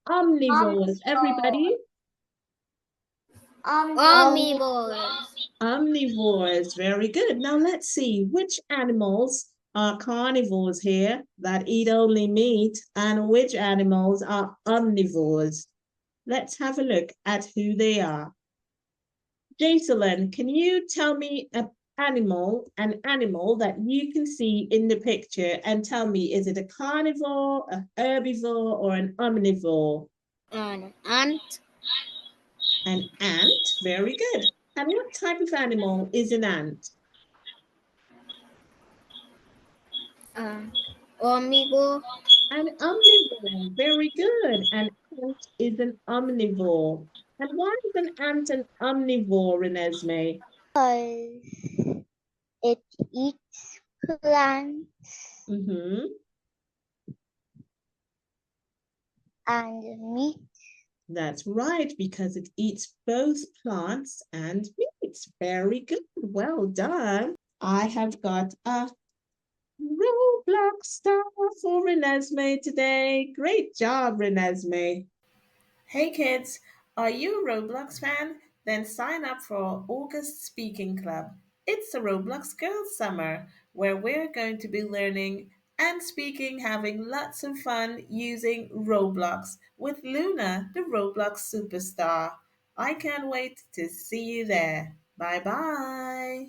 Omnivores. Omnivore. Everybody, Omnivores. omnivores. Very good. Now let's see which animals are carnivores here that eat only meat and which animals are omnivores. Let's have a look at who they are. Jacelyn, can you tell me an animal that you can see in the picture and tell me, is it a carnivore, a herbivore, or an omnivore? An ant. An ant, very good. And what type of animal is an ant? Um, Omnivore. An omnivore, very good. An ant is an omnivore. And why is an omnivore, Renesmee? Because it eats plants Mm-hmm. and meat. That's right, because it eats both plants and meat. Very good. Well done. I have got a Roblox star for Renesmee today. Great job, Renesmee. Hey kids, are you a Roblox fan? Then sign up for August Speaking Club. It's a Roblox Girls Summer where we're going to be learning and speaking, having lots of fun using Roblox with Luna, the Roblox superstar. I can't wait to see you there. Bye bye.